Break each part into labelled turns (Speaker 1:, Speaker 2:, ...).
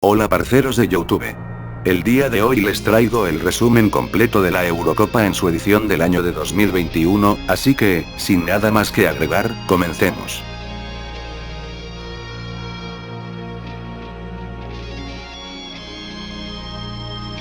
Speaker 1: Hola parceros de YouTube. El día de hoy les traigo el resumen completo de la Eurocopa en su edición del año de 2021, así que, sin nada más que agregar, comencemos.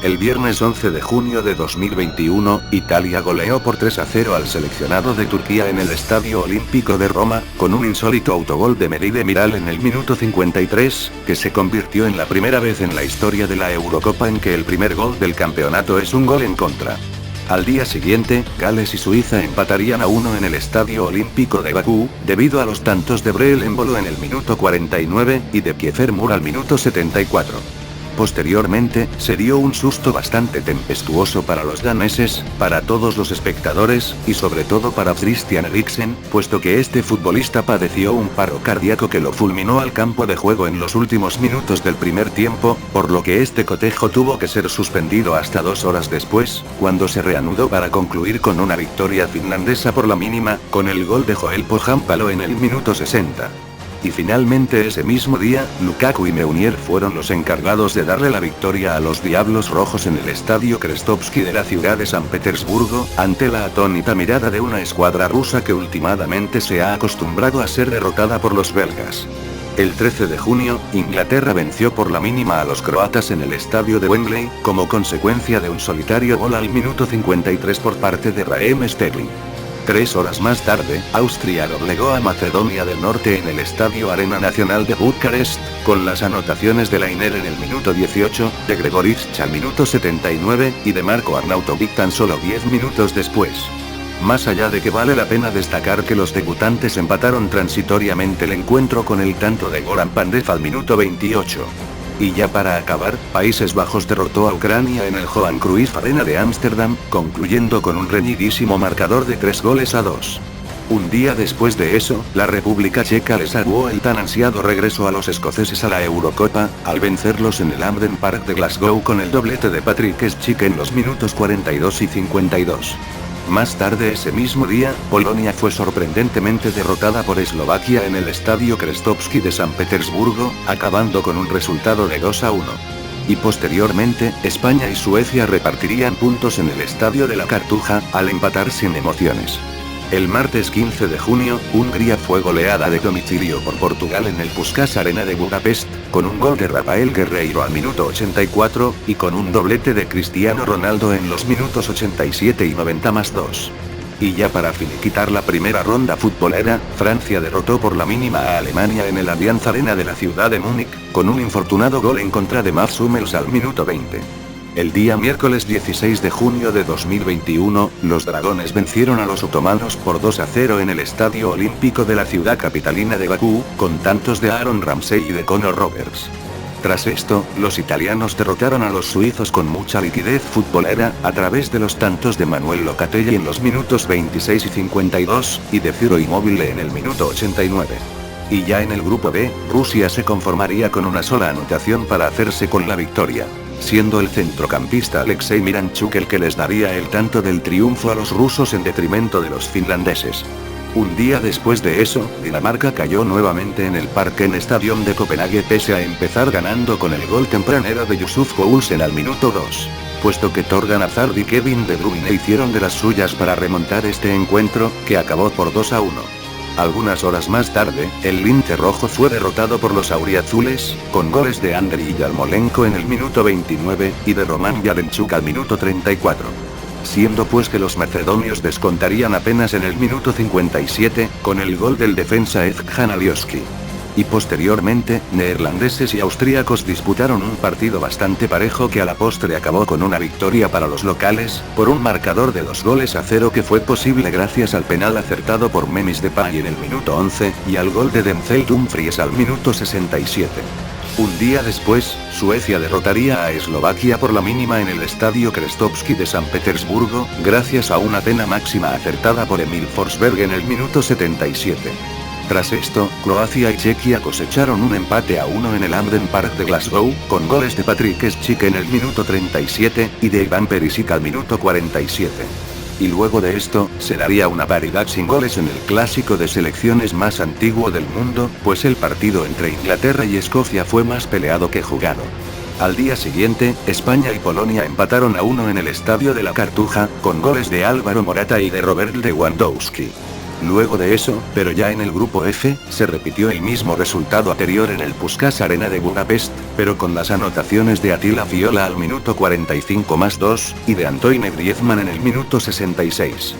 Speaker 1: El viernes 11 de junio de 2021, Italia goleó por 3-0 al seleccionado de Turquía en el Estadio Olímpico de Roma, con un insólito autogol de Merih Demiral en el minuto 53, que se convirtió en la primera vez en la historia de la Eurocopa en que el primer gol del campeonato es un gol en contra. Al día siguiente, Gales y Suiza empatarían a 1 en el Estadio Olímpico de Bakú, debido a los tantos de Breel Embolo en el minuto 49, y de Kiefer Moore al minuto 74. Posteriormente, se dio un susto bastante tempestuoso para los daneses, para todos los espectadores, y sobre todo para Christian Eriksen, puesto que este futbolista padeció un paro cardíaco que lo fulminó al campo de juego en los últimos minutos del primer tiempo, por lo que este cotejo tuvo que ser suspendido hasta 2 horas después, cuando se reanudó para concluir con una victoria finlandesa por la mínima, con el gol de Joel Pohjanpalo en el minuto 60. Y finalmente ese mismo día, Lukaku y Meunier fueron los encargados de darle la victoria a los Diablos Rojos en el Estadio Krestovsky de la ciudad de San Petersburgo, ante la atónita mirada de una escuadra rusa que últimamente se ha acostumbrado a ser derrotada por los belgas. El 13 de junio, Inglaterra venció por la mínima a los croatas en el estadio de Wembley, como consecuencia de un solitario gol al minuto 53 por parte de Raheem Sterling. 3 horas más tarde, Austria doblegó a Macedonia del Norte en el Estadio Arena Nacional de Bucarest, con las anotaciones de Lainer en el minuto 18, de Gregoric al minuto 79, y de Marko Arnautovic tan solo 10 minutos después. Más allá de que vale la pena destacar que los debutantes empataron transitoriamente el encuentro con el tanto de Goran Pandev al minuto 28. Y ya para acabar, Países Bajos derrotó a Ucrania en el Johan Cruyff Arena de Ámsterdam, concluyendo con un reñidísimo marcador de 3-2. Un día después de eso, la República Checa les aguó el tan ansiado regreso a los escoceses a la Eurocopa, al vencerlos en el Hampden Park de Glasgow con el doblete de Patrick Schick en los minutos 42 y 52. Más tarde ese mismo día, Polonia fue sorprendentemente derrotada por Eslovaquia en el Estadio Krestovsky de San Petersburgo, acabando con un resultado de 2-1. Y posteriormente, España y Suecia repartirían puntos en el Estadio de la Cartuja, al empatar sin emociones. El martes 15 de junio, Hungría fue goleada de domicilio por Portugal en el Puskás Arena de Budapest, con un gol de Rafael Guerreiro al minuto 84, y con un doblete de Cristiano Ronaldo en los minutos 87 y 90+2. Y ya para finiquitar la primera ronda futbolera, Francia derrotó por la mínima a Alemania en el Allianz Arena de la ciudad de Múnich, con un infortunado gol en contra de Mats Hummels al minuto 20. El día miércoles 16 de junio de 2021, los dragones vencieron a los otomanos por 2-0 en el Estadio Olímpico de la ciudad capitalina de Bakú, con tantos de Aaron Ramsey y de Conor Roberts. Tras esto, los italianos derrotaron a los suizos con mucha liquidez futbolera, a través de los tantos de Manuel Locatelli en los minutos 26 y 52, y de Ciro Immobile en el minuto 89. Y ya en el grupo B, Rusia se conformaría con una sola anotación para hacerse con la victoria, siendo el centrocampista Alexei Miranchuk el que les daría el tanto del triunfo a los rusos en detrimento de los finlandeses. Un día después de eso, Dinamarca cayó nuevamente en el Parken-Stadion de Copenhague pese a empezar ganando con el gol tempranero de Yusuf Poulsen al minuto 2. Puesto que Torgan Hazard y Kevin De Bruyne hicieron de las suyas para remontar este encuentro, que acabó por 2-1. Algunas horas más tarde, el lince rojo fue derrotado por los auriazules, con goles de Andriy Yarmolenko en el minuto 29, y de Roman Yaremchuk al minuto 34. Siendo pues que los macedonios descontarían apenas en el minuto 57, con el gol del defensa Ezcan Alioski. Y posteriormente, neerlandeses y austríacos disputaron un partido bastante parejo que a la postre acabó con una victoria para los locales, por un marcador de 2-0 que fue posible gracias al penal acertado por Memphis Depay en el minuto 11, y al gol de Denzel Dumfries al minuto 67. Un día después, Suecia derrotaría a Eslovaquia por la mínima en el Estadio Krestovsky de San Petersburgo, gracias a una pena máxima acertada por Emil Forsberg en el minuto 77. Tras esto, Croacia y Chequia cosecharon un empate a 1 en el Hampden Park de Glasgow, con goles de Patrick Schick en el minuto 37, y de Ivan Perisic al minuto 47. Y luego de esto, se daría una paridad sin goles en el clásico de selecciones más antiguo del mundo, pues el partido entre Inglaterra y Escocia fue más peleado que jugado. Al día siguiente, España y Polonia empataron a 1 en el estadio de la Cartuja, con goles de Álvaro Morata y de Robert Lewandowski. Luego de eso, pero ya en el grupo F, se repitió el mismo resultado anterior en el Puskás Arena de Budapest, pero con las anotaciones de Attila Fiola al minuto 45+2, y de Antoine Griezmann en el minuto 66.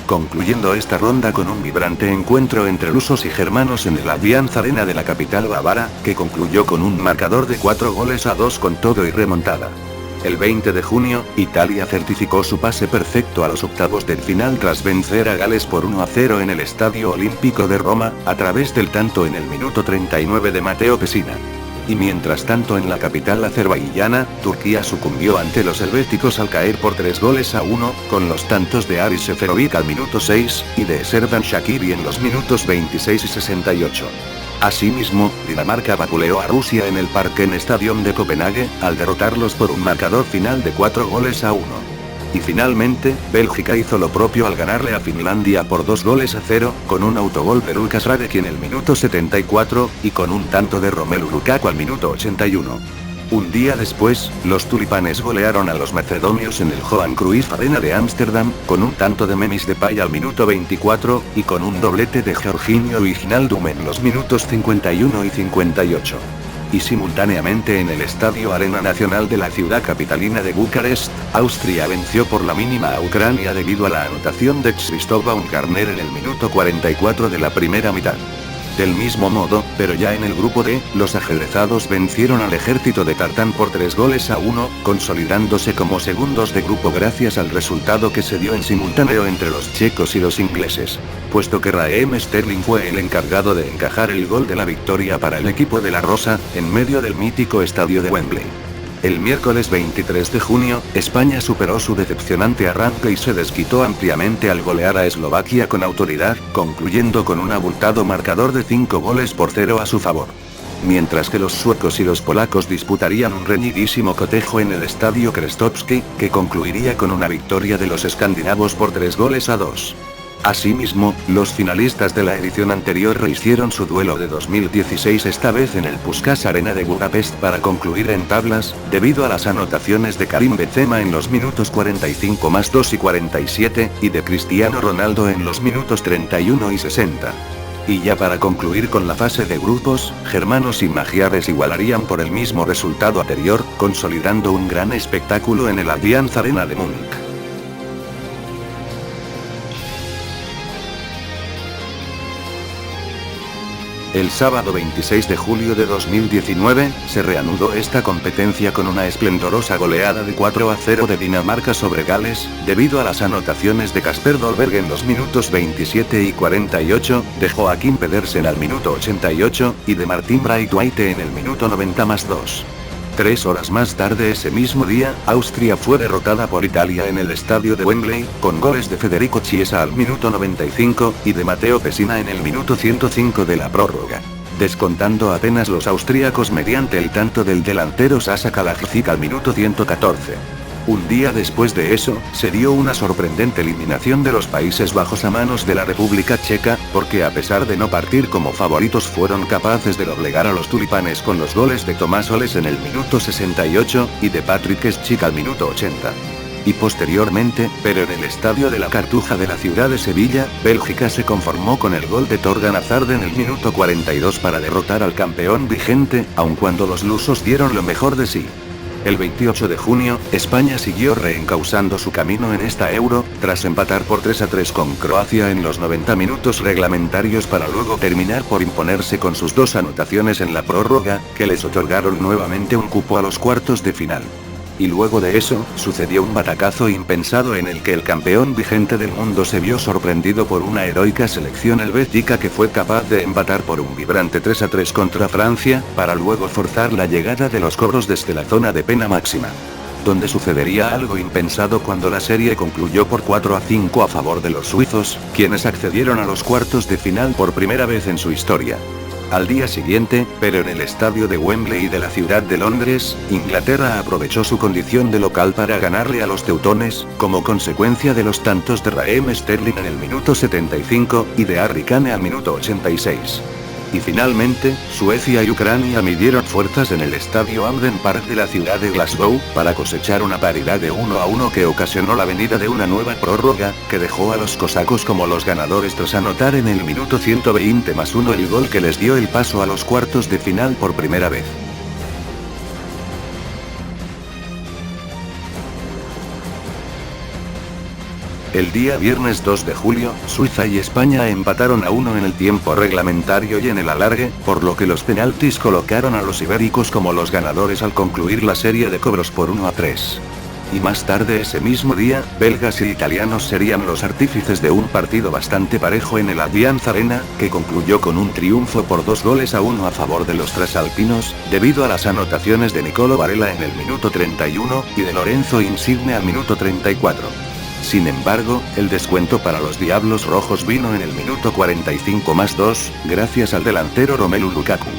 Speaker 1: Concluyendo esta ronda con un vibrante encuentro entre lusos y germanos en el Allianz Arena de la capital bávara, que concluyó con un marcador de 4-2 con todo y remontada. El 20 de junio, Italia certificó su pase perfecto a los octavos del final tras vencer a Gales por 1-0 en el Estadio Olímpico de Roma, a través del tanto en el minuto 39 de Matteo Pessina. Y mientras tanto en la capital azerbaiyana, Turquía sucumbió ante los helvéticos al caer por 3-1, con los tantos de Aris Seferovic al minuto 6, y de Serdan Shaqiri en los minutos 26 y 68. Asimismo, Dinamarca vapuleó a Rusia en el Parken-Stadion de Copenhague, al derrotarlos por un marcador final de 4-1. Y finalmente, Bélgica hizo lo propio al ganarle a Finlandia por 2-0, con un autogol de Lukas Radek en el minuto 74, y con un tanto de Romelu Lukaku al minuto 81. Un día después, los tulipanes golearon a los macedonios en el Johan Cruyff Arena de Ámsterdam, con un tanto de Memphis Depay al minuto 24, y con un doblete de Jorginho Wijnaldum en los minutos 51 y 58. Y simultáneamente en el Estadio Arena Nacional de la ciudad capitalina de Bucarest, Austria venció por la mínima a Ucrania debido a la anotación de Krzysztof Baumgartner en el minuto 44 de la primera mitad. Del mismo modo, pero ya en el grupo D, los ajedrezados vencieron al ejército de Tartán por 3-1, consolidándose como segundos de grupo gracias al resultado que se dio en simultáneo entre los checos y los ingleses, puesto que Raheem Sterling fue el encargado de encajar el gol de la victoria para el equipo de la Rosa, en medio del mítico estadio de Wembley. El miércoles 23 de junio, España superó su decepcionante arranque y se desquitó ampliamente al golear a Eslovaquia con autoridad, concluyendo con un abultado marcador de 5-0 a su favor. Mientras que los suecos y los polacos disputarían un reñidísimo cotejo en el estadio Krestovsky, que concluiría con una victoria de los escandinavos por 3-2. Asimismo, los finalistas de la edición anterior rehicieron su duelo de 2016 esta vez en el Puskás Arena de Budapest para concluir en tablas, debido a las anotaciones de Karim Benzema en los minutos 45+2 y 47, y de Cristiano Ronaldo en los minutos 31 y 60. Y ya para concluir con la fase de grupos, germanos y magiares igualarían por el mismo resultado anterior, consolidando un gran espectáculo en el Allianz Arena de Múnich. El sábado 26 de julio de 2019, se reanudó esta competencia con una esplendorosa goleada de 4-0 de Dinamarca sobre Gales, debido a las anotaciones de Kasper Dolberg en los minutos 27 y 48, de Joaquim Pedersen al minuto 88, y de Martin Braithwaite en el minuto 90+2. 3 horas más tarde ese mismo día, Austria fue derrotada por Italia en el estadio de Wembley, con goles de Federico Chiesa al minuto 95, y de Matteo Pessina en el minuto 105 de la prórroga, descontando apenas los austríacos mediante el tanto del delantero Sasa Kalajdzic al minuto 114. Un día después de eso, se dio una sorprendente eliminación de los Países Bajos a manos de la República Checa, porque a pesar de no partir como favoritos fueron capaces de doblegar a los tulipanes con los goles de Tomás Oles en el minuto 68, y de Patrick Schick al minuto 80. Y posteriormente, pero en el estadio de la Cartuja de la ciudad de Sevilla, Bélgica se conformó con el gol de Thorgan Hazard en el minuto 42 para derrotar al campeón vigente, aun cuando los lusos dieron lo mejor de sí. El 28 de junio, España siguió reencauzando su camino en esta Euro, tras empatar por 3-3 con Croacia en los 90 minutos reglamentarios para luego terminar por imponerse con sus 2 anotaciones en la prórroga, que les otorgaron nuevamente un cupo a los cuartos de final. Y luego de eso, sucedió un batacazo impensado en el que el campeón vigente del mundo se vio sorprendido por una heroica selección helvética que fue capaz de empatar por un vibrante 3-3 contra Francia, para luego forzar la llegada de los cobros desde la zona de pena máxima, donde sucedería algo impensado cuando la serie concluyó por 4-5 a favor de los suizos, quienes accedieron a los cuartos de final por primera vez en su historia. Al día siguiente, pero en el estadio de Wembley de la ciudad de Londres, Inglaterra aprovechó su condición de local para ganarle a los teutones, como consecuencia de los tantos de Raheem Sterling en el minuto 75, y de Harry Kane al minuto 86. Y finalmente, Suecia y Ucrania midieron fuerzas en el estadio Hampden Park de la ciudad de Glasgow, para cosechar una paridad de 1-1 que ocasionó la venida de una nueva prórroga, que dejó a los cosacos como los ganadores tras anotar en el minuto 120+1 el gol que les dio el paso a los cuartos de final por primera vez. El día viernes 2 de julio, Suiza y España empataron a 1 en el tiempo reglamentario y en el alargue, por lo que los penaltis colocaron a los ibéricos como los ganadores al concluir la serie de cobros por 1-3. Y más tarde ese mismo día, belgas y italianos serían los artífices de un partido bastante parejo en el Allianz Arena, que concluyó con un triunfo por 2-1 a favor de los trasalpinos, debido a las anotaciones de Nicolo Varela en el minuto 31, y de Lorenzo Insigne al minuto 34. Sin embargo, el descuento para los Diablos Rojos vino en el minuto 45+2, gracias al delantero Romelu Lukaku.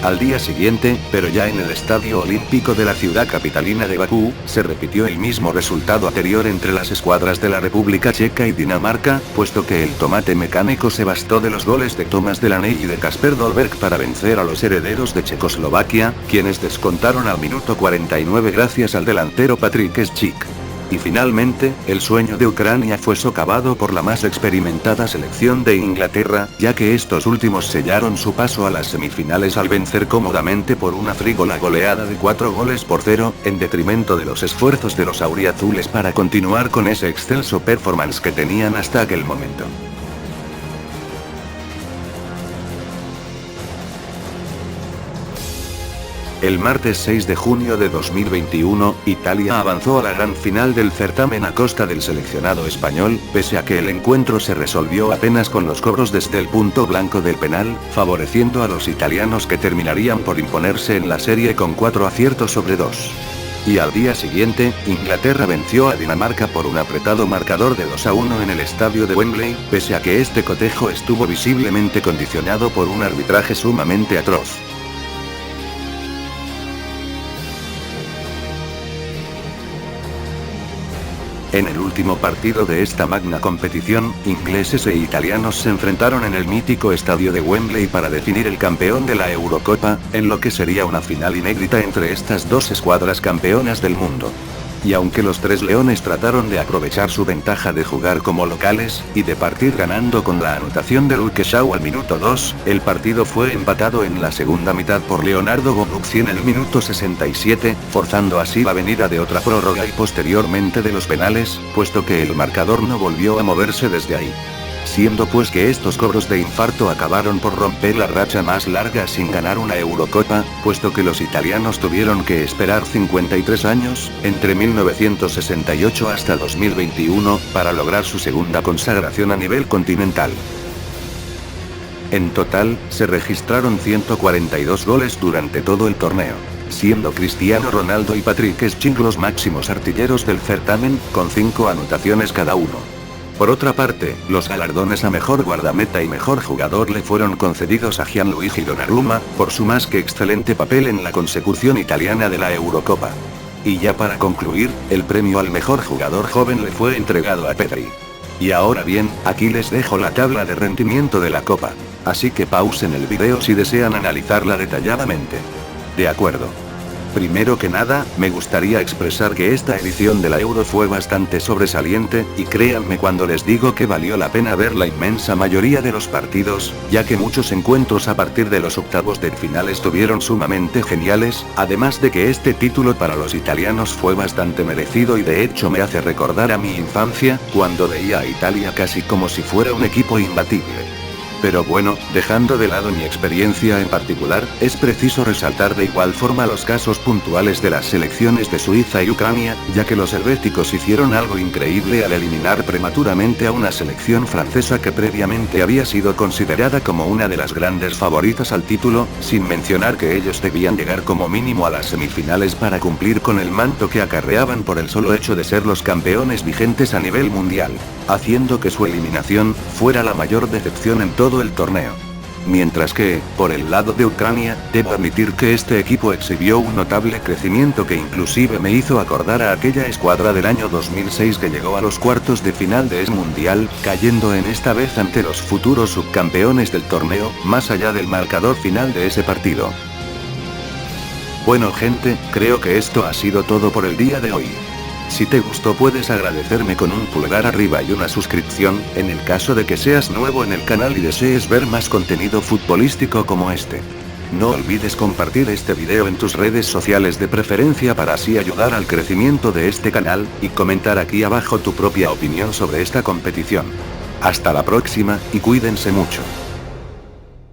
Speaker 1: Al día siguiente, pero ya en el Estadio Olímpico de la ciudad capitalina de Bakú, se repitió el mismo resultado anterior entre las escuadras de la República Checa y Dinamarca, puesto que el tomate mecánico se bastó de los goles de Tomáš Delaney y de Kasper Dolberg para vencer a los herederos de Checoslovaquia, quienes descontaron al minuto 49 gracias al delantero Patrik Schick. Y finalmente, el sueño de Ucrania fue socavado por la más experimentada selección de Inglaterra, ya que estos últimos sellaron su paso a las semifinales al vencer cómodamente por una frívola goleada de 4-0, en detrimento de los esfuerzos de los auriazules para continuar con ese excelso performance que tenían hasta aquel momento. El martes 6 de junio de 2021, Italia avanzó a la gran final del certamen a costa del seleccionado español, pese a que el encuentro se resolvió apenas con los cobros desde el punto blanco del penal, favoreciendo a los italianos que terminarían por imponerse en la serie con 4 aciertos sobre 2. Y al día siguiente, Inglaterra venció a Dinamarca por un apretado marcador de 2-1 en el estadio de Wembley, pese a que este cotejo estuvo visiblemente condicionado por un arbitraje sumamente atroz. En el último partido de esta magna competición, ingleses e italianos se enfrentaron en el mítico estadio de Wembley para definir el campeón de la Eurocopa, en lo que sería una final inédita entre estas dos escuadras campeonas del mundo. Y aunque los tres leones trataron de aprovechar su ventaja de jugar como locales, y de partir ganando con la anotación de Luke Shaw al minuto 2, el partido fue empatado en la segunda mitad por Leonardo Bonucci en el minuto 67, forzando así la venida de otra prórroga y posteriormente de los penales, puesto que el marcador no volvió a moverse desde ahí. Siendo pues que estos cobros de infarto acabaron por romper la racha más larga sin ganar una Eurocopa, puesto que los italianos tuvieron que esperar 53 años, entre 1968 hasta 2021, para lograr su segunda consagración a nivel continental. En total, se registraron 142 goles durante todo el torneo, siendo Cristiano Ronaldo y Patrik Schick los máximos artilleros del certamen, con 5 anotaciones cada uno. Por otra parte, los galardones a mejor guardameta y mejor jugador le fueron concedidos a Gianluigi Donnarumma, por su más que excelente papel en la consecución italiana de la Eurocopa. Y ya para concluir, el premio al mejor jugador joven le fue entregado a Pedri. Y ahora bien, aquí les dejo la tabla de rendimiento de la Copa. Así que pausen el video si desean analizarla detalladamente. De acuerdo. Primero que nada, me gustaría expresar que esta edición de la Euro fue bastante sobresaliente, y créanme cuando les digo que valió la pena ver la inmensa mayoría de los partidos, ya que muchos encuentros a partir de los octavos de final estuvieron sumamente geniales, además de que este título para los italianos fue bastante merecido y de hecho me hace recordar a mi infancia, cuando veía a Italia casi como si fuera un equipo imbatible. Pero bueno, dejando de lado mi experiencia en particular, es preciso resaltar de igual forma los casos puntuales de las selecciones de Suiza y Ucrania, ya que los helvéticos hicieron algo increíble al eliminar prematuramente a una selección francesa que previamente había sido considerada como una de las grandes favoritas al título, sin mencionar que ellos debían llegar como mínimo a las semifinales para cumplir con el manto que acarreaban por el solo hecho de ser los campeones vigentes a nivel mundial, haciendo que su eliminación fuera la mayor decepción en todo el torneo. Mientras que, por el lado de Ucrania, debo admitir que este equipo exhibió un notable crecimiento que inclusive me hizo acordar a aquella escuadra del año 2006 que llegó a los cuartos de final de ese mundial, cayendo en esta vez ante los futuros subcampeones del torneo, más allá del marcador final de ese partido. Bueno gente, creo que esto ha sido todo por el día de hoy. Si te gustó puedes agradecerme con un pulgar arriba y una suscripción, en el caso de que seas nuevo en el canal y desees ver más contenido futbolístico como este. No olvides compartir este video en tus redes sociales de preferencia para así ayudar al crecimiento de este canal, y comentar aquí abajo tu propia opinión sobre esta competición. Hasta la próxima, y cuídense mucho.